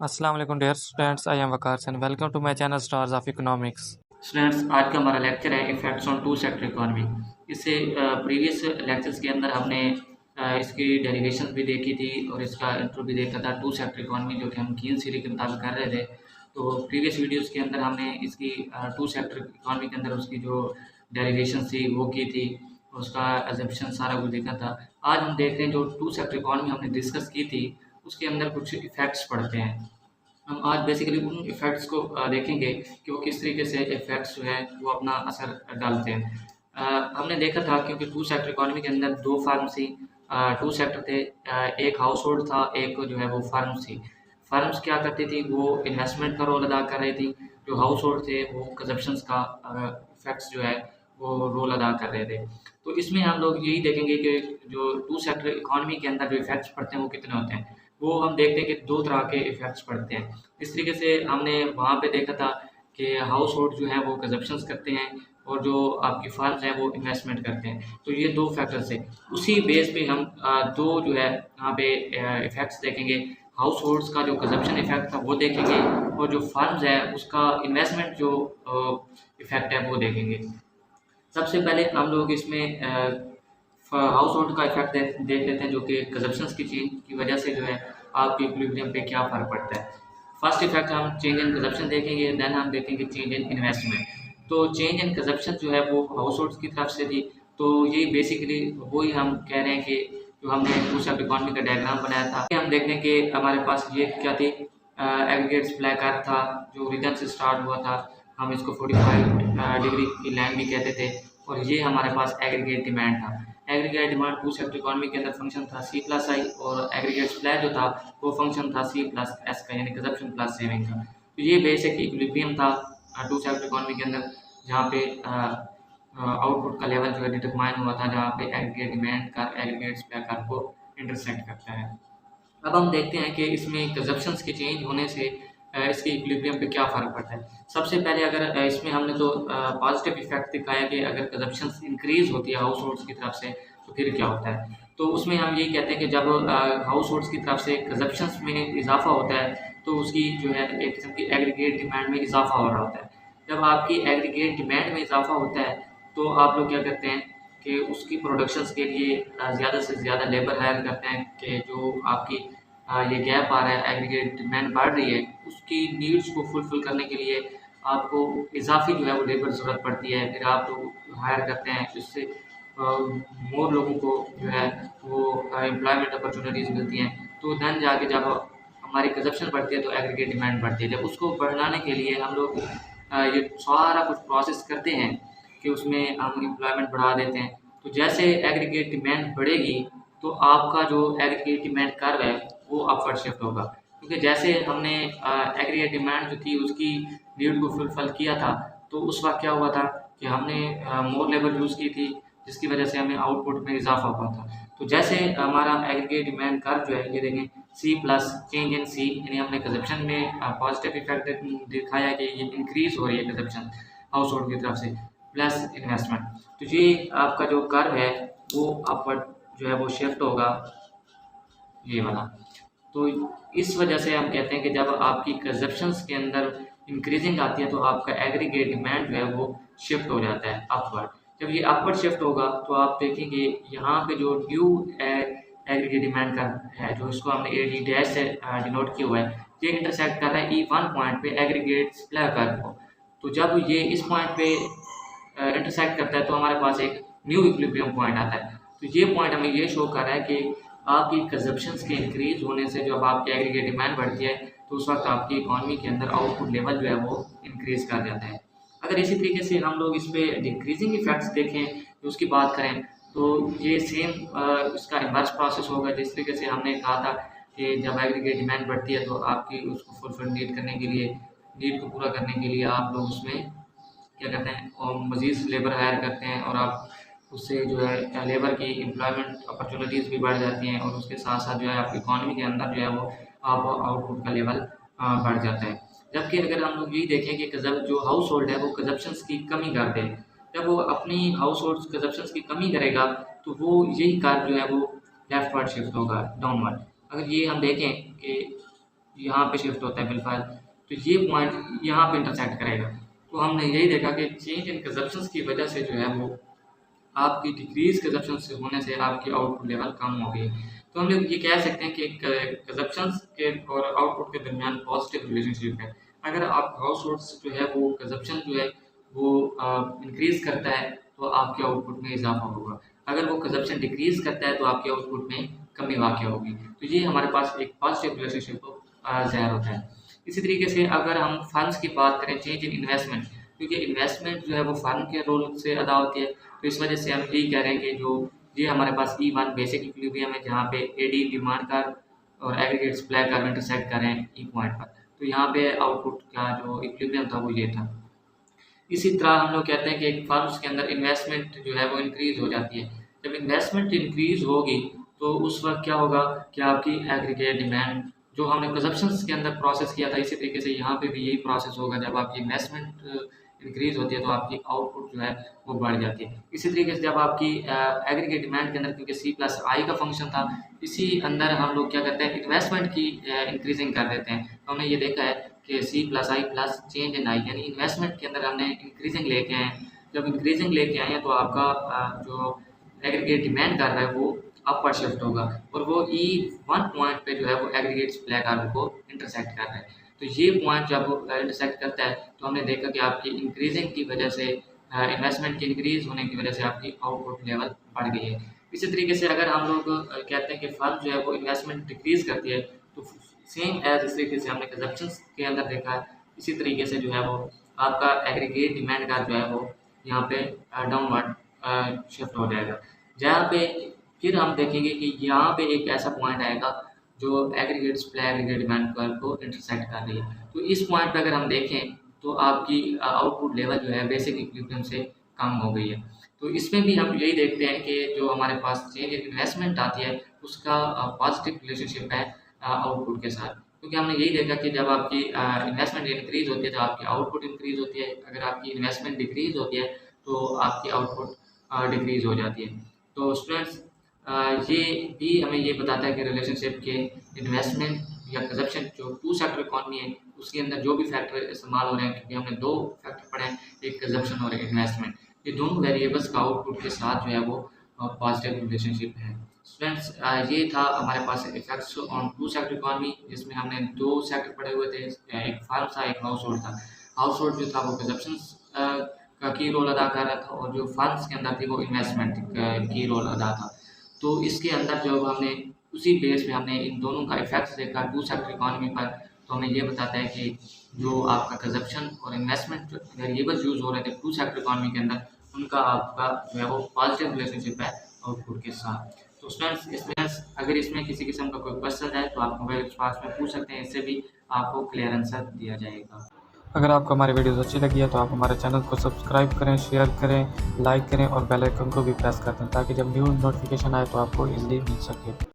अस्सलाम वालेकुम dear students, I am Waqar and welcome to my channel stars of economics. Students, आज का हमारा लेक्चर है effects on two sector economy. इससे प्रीवियस लेक्चर्स के अंदर हमने इसकी डेरिवेशन भी देखी थी और इसका इंट्रो भी देखा था टू सेक्टर इकोनॉमी, जो कि हम कीन सीरीज के मुताबिक कर रहे थे। तो प्रीवियस वीडियोस के अंदर हमने इसकी टू सेक्टर इकोनॉमी के अंदर उसकी जो डेरिवेशन थी वो की थी, उसका एजम्पशन सारा कुछ देखा था। आज हम देख रहे हैं जो टू सेक्टर इकोनॉमी हमने डिस्कस की थी उसके अंदर कुछ इफेक्ट्स पढ़ते हैं। हम आज बेसिकली उन इफ़ेक्ट्स को देखेंगे कि वो किस तरीके से इफ़ेक्ट्स जो है वो अपना असर डालते हैं। हमने देखा था क्योंकि टू सेक्टर इकोनॉमी के अंदर दो फार्म्स थी, टू सेक्टर थे। एक हाउस होल्ड था, एक जो है वो फार्म्स थी। फार्म्स क्या करती थी, वो इन्वेस्टमेंट का रोल अदा कर रही थी। जो हाउस होल्ड थे वो कंजप्शंस का इफ़ेक्ट्स जो है वो रोल अदा कर रहे थे। तो इसमें हम लोग यही देखेंगे कि जो टू सेक्टर इकोनॉमी के अंदर जो इफ़ेक्ट्स पड़ते हैं वो कितने होते हैं। वो हम देखते हैं कि दो तरह के इफ़ेक्ट्स पड़ते हैं। इस तरीके से हमने वहाँ पे देखा था कि हाउस होल्ड जो है वो कंजप्शंस करते हैं और जो आपकी फर्म्स हैं वो इन्वेस्टमेंट करते हैं। तो ये दो फैक्टर्स हैं। उसी बेस पे हम दो जो है यहाँ पे इफ़ेक्ट्स देखेंगे। हाउस होल्ड्स का जो कंजप्शन इफ़ेक्ट था वो देखेंगे और जो फर्म्स है उसका इन्वेस्टमेंट जो इफ़ेक्ट है वो देखेंगे। सबसे पहले हम लोग इसमें हाउस होल्ड का इफेक्ट देख लेते हैं, जो कि कंजप्शंस की चेंज की वजह से जो है आपके इक्विलिब्रियम पे क्या फ़र्क पड़ता है। फर्स्ट इफेक्ट हम चेंज इन कंजप्शन देखेंगे, देन हम देखेंगे चेंज इन इन्वेस्टमेंट। तो चेंज इन कंजप्शन जो है वो हाउस होल्ड की तरफ से थी। तो ये बेसिकली वही हम कह रहे हैं कि जो हमने टू सेक्टर इकोनॉमी का डायग्राम बनाया था, हम देखते हैं कि हमारे पास ये क्या थी, एग्रीगेट सप्लाई कर्व था जो रीजन से स्टार्ट हुआ था। हम इसको 45 डिग्री की लाइन भी कहते थे। और ये हमारे पास एग्रीगेट डिमांड था। Aggregate demand two sector economy के अंदर फंक्शन था सी प्लस आई, और एग्रीगेट सप्लाई जो था वो फंक्शन था सी प्लस एस का, यानी कंजप्शन प्लस सेविंग का। तो ये बेसिक इक्विलिब्रियम था टू सेक्टर इकोनॉमी के अंदर, जहाँ पे आउटपुट का लेवल जो है डिटरमाइन हुआ था, जहाँ पे एग्रीगेट डिमांड का एग्रीगेट सप्लाई कर्व को इंटरसेक्ट करता है। अब हम देखते हैं कि इसमें कंजप्शंस के चेंज होने से इसके इक्विलिब्रियम पे क्या फ़र्क पड़ता है। सबसे पहले अगर इसमें हमने तो पॉजिटिव इफेक्ट दिखाया कि अगर कंजप्शंस इंक्रीज होती है हाउस होल्ड्स की तरफ से तो फिर क्या होता है। तो उसमें हम यही कहते हैं कि जब हाउस होल्ड्स की तरफ से कंजप्शंस में इजाफा होता है तो उसकी जो है एक किस्म की एग्रीगेट डिमांड में इजाफा हो रहा होता है। जब आपकी एग्रीगेट डिमांड में इजाफा होता है तो आप लोग क्या करते हैं कि उसकी प्रोडक्शंस के लिए ज़्यादा से ज़्यादा लेबर हायर करते हैं, कि जो आपकी ये गैप आ रहा है, एग्रीगेट डिमांड बढ़ रही है, उसकी नीड्स को फुलफ़िल करने के लिए आपको इज़ाफ़ी जो है वो लेबर ज़रूरत पड़ती है। फिर आप लोग हायर करते हैं, जिससे मोर लोगों को जो है वो एम्प्लॉयमेंट अपॉर्चुनिटीज़ मिलती हैं। तो देन जाके जब हमारी कंज़प्शन बढ़ती है तो एग्रीगेट डिमांड बढ़ती है। जब उसको बढ़ाने के लिए हम लोग ये सारा कुछ प्रोसेस करते हैं कि उसमें हम एम्प्लॉयमेंट बढ़ा देते हैं। तो जैसे एग्रीगेट डिमांड बढ़ेगी तो आपका जो एग्रीगेट डिमांड कर्व है वो अपवर्ड शिफ्ट होगा, क्योंकि जैसे हमने एग्रीगेट डिमांड जो थी उसकी नीड को फुलफिल किया था, तो उस वक्त क्या हुआ था कि हमने मोर लेबर यूज़ की थी, जिसकी वजह से हमें आउटपुट में इजाफा हुआ था। तो जैसे हमारा एग्रीगेट डिमांड कर्व जो है ये देखें सी प्लस चेंज इन सी, यानी हमने कंजप्शन में पॉजिटिव इफेक्ट दिखाया कि ये इंक्रीज हो रही है कंजप्शन हाउस होल्ड की तरफ से, प्लस इन्वेस्टमेंट। तो ये आपका जो कर्व है वो अपवर्ड जो है वो शिफ्ट होगा, ये वाला। तो इस वजह से हम कहते हैं कि जब आपकी कंजप्शंस के अंदर इंक्रीजिंग आती है तो आपका एग्रीगेट डिमांड जो है वो शिफ्ट हो जाता है अपवर्ड। जब ये अपवर्ड शिफ्ट होगा तो आप देखेंगे यहाँ पे जो न्यू एग्रीगेट डिमांड का है, जो इसको हमने ए डी डैश से डिनोट किया हुआ है, ये इंटरसेक्ट कर रहा है E1 पॉइंट पे एग्रीगेट सप्लाई कर्व को। तो जब ये इस पॉइंट पे इंटरसेक्ट करता है तो हमारे पास एक न्यू इक्विलिब्रियम पॉइंट आता है। तो ये पॉइंट हमें ये शो कर रहा है कि आपकी कंजप्शंस के इंक्रीज होने से जब आपकी एग्रीगेट डिमांड बढ़ती है तो उस वक्त आपकी इकॉनमी के अंदर आउटपुट लेवल जो है वो इंक्रीज कर जाता है। अगर इसी तरीके से हम लोग इस पर डिक्रीजिंग इफेक्ट्स देखें, तो उसकी बात करें, तो ये सेम इसका इन्वर्स प्रोसेस होगा। जिस तरीके से हमने कहा था कि जब एग्रीगेट डिमांड बढ़ती है तो आपकी उसको फुलफिल नीड करने के लिए, नीड को पूरा करने के लिए आप लोग उसमें क्या करते हैं और मज़ीद लेबर हायर करते हैं, और आप उससे जो है लेबर की एम्प्लॉयमेंट अपॉर्चुनिटीज़ भी बढ़ जाती हैं, और उसके साथ साथ जो है आपकी इकॉनमी के अंदर जो है वो आप आउटपुट का लेवल बढ़ जाता है। जबकि अगर हम लोग यही देखें कि जो हाउस होल्ड है वो कंजप्शंस की कमी कर दे, जब वो अपनी हाउस होल्ड कंजप्शंस की कमी करेगा तो वो यही कार्य जो है वो लेफ्टवर्ड शिफ्ट होगा, डाउनवर्ड। अगर ये हम देखें कि यहाँ पे शिफ्ट होता है बिलफाइल, तो ये पॉइंट यहाँ पे इंटरसेक्ट करेगा। तो हमने यही देखा कि चेंज इन कंजप्शन की वजह से जो है वो आपकी डिक्रीज कंजप्शन से होने से आपकी आउटपुट लेवल कम हो गई। तो हम लोग ये कह सकते हैं कि कंजप्शन के और आउटपुट के दरमियान पॉजिटिव रिलेशनशिप है। अगर आप हाउस होल्ड जो है वो कंजप्शन जो है वो इंक्रीज करता है तो आपके आउटपुट में इजाफा होगा, अगर वो कंजप्शन डिक्रीज करता है तो आपके आउटपुट में कमी वाक़ होगी। तो ये हमारे पास एक पॉजिटिव रिलेशनशिप ज़ाहिर होता है। इसी तरीके से अगर हम फंड्स की बात करें, चेंज इन इन्वेस्टमेंट, क्योंकि इन्वेस्टमेंट जो है वो फंड के रोल से अदा होती है, तो इस वजह से हम यही कह रहे हैं कि जो ये हमारे पास E1 बेसिक इक्विलिब्रियम है, जहाँ पे एडी डिमांड का और एग्रीगेट सप्लाई कर्व इंटरसेक्ट कर रहे हैं ई पॉइंट पर, तो यहाँ पे आउटपुट का जो इक्विलिब्रियम था वो ये था। इसी तरह हम लोग कहते हैं कि एक फर्म्स के अंदर इन्वेस्टमेंट जो है वो इंक्रीज हो जाती है। जब इन्वेस्टमेंट इंक्रीज होगी तो उस वक्त क्या होगा कि आपकी एग्रीगेट डिमांड जो हमने कंजप्शंस के अंदर प्रोसेस किया था, इसी तरीके से यहाँ पे भी यही प्रोसेस होगा। जब आपकी इन्वेस्टमेंट इंक्रीज होती है तो आपकी आउटपुट जो है वो बढ़ जाती है। इसी तरीके से जब आपकी एग्रीगेट डिमांड के अंदर, क्योंकि C+I का फंक्शन था, इसी अंदर हम लोग क्या करते हैं, इन्वेस्टमेंट की इंक्रीजिंग कर देते हैं। तो हमने ये देखा है कि C+I प्लस चेंज इन आई, यानी इन्वेस्टमेंट के अंदर हमने इंक्रीजिंग लेके आए हैं। जब इंक्रीजिंग लेके आए हैं तो आपका जो एग्रीगेट डिमांड कर रहा है वो अपवर्ड शिफ्ट होगा, और वो E1 पॉइंट पे जो है वो एग्रीगेट सप्लाई कर्व को इंटरसेक्ट कर रहा है। तो ये पॉइंट जब इंटरसेक्ट करता है तो हमने देखा कि आपकी इंक्रीजिंग की वजह से, इन्वेस्टमेंट की इंक्रीज होने की वजह से आपकी आउटपुट लेवल बढ़ गई है। इसी तरीके से अगर हम लोग कहते हैं कि फर्म जो है वो इन्वेस्टमेंट डिक्रीज करती है, तो सेम एज इस तरीके से हमने कंजप्शन के अंदर देखा है, इसी तरीके से जो है वो आपका एग्रीगेट डिमांड का जो है वो यहाँ पे डाउनवर्ड शिफ्ट हो जाएगा। जहाँ पे फिर हम देखेंगे कि यहाँ पे एक ऐसा पॉइंट आएगा जो aggregate supply aggregate demand curve को इंटरसेक्ट कर रही है। तो इस पॉइंट पे अगर हम देखें तो आपकी आउटपुट लेवल जो है बेसिक इक्विलिब्रियम से कम हो गई है। तो इसमें भी हम यही देखते हैं कि जो हमारे पास चेंज इन इन्वेस्टमेंट आती है उसका पॉजिटिव रिलेशनशिप है आउटपुट के साथ, क्योंकि हमने यही देखा कि जब आपकी इन्वेस्टमेंट इंक्रीज होती है तो आपकी आउटपुट इंक्रीज होती है, अगर आपकी इन्वेस्टमेंट डिक्रीज होती है तो आपकी आउटपुट डिक्रीज हो जाती है। तो स्टूडेंट्स, ये भी हमें ये बताता है कि रिलेशनशिप के इन्वेस्टमेंट या कंजप्शन जो टू सेक्टर इकॉनमी है उसके अंदर जो भी फैक्टर इस्तेमाल हो रहे हैं, क्योंकि हमने दो फैक्टर पढ़े हैं, एक कंजप्शन और इन्वेस्टमेंट, ये दोनों वेरिएबल्स का आउटपुट के साथ जो है वो पॉजिटिव रिलेशनशिप है। स्टूडेंट्स, ये था हमारे पास effects on two sector economy, जिसमें हमने दो सेक्टर पढ़े हुए थे, एक फार्म था एक हाउस होल्ड था। हाउस होल्ड जो था वो कंजप्शन का की रोल अदा कर रहा था, और जो फंड्स के अंदर थी वो इन्वेस्टमेंट की रोल अदा था। तो इसके अंदर जो हमने उसी बेस पे हमने इन दोनों का इफेक्ट्स देखा टू सेक्टर इकॉनमी पर, तो हमें ये बताता है कि जो आपका कंजप्शन और इन्वेस्टमेंट वेरिएबल्स यूज़ हो रहे थे टू सेक्टर इकॉनमी के अंदर, उनका आपका जो है वो पॉजिटिव रिलेशनशिप है आउटपुट के साथ। तो स्टूडेंट्स, अगर इसमें किसी किस्म का कोई क्वेश्चन है तो आप मोबाइल पास में पूछ सकते हैं, इससे भी आपको क्लियर आंसर दिया जाएगा। अगर आपको हमारी वीडियोस अच्छी लगी है तो आप हमारे चैनल को सब्सक्राइब करें, शेयर करें, लाइक करें और बेल आइकन को भी प्रेस कर दें, ताकि जब न्यू नोटिफिकेशन आए तो आपको इजीली मिल सके।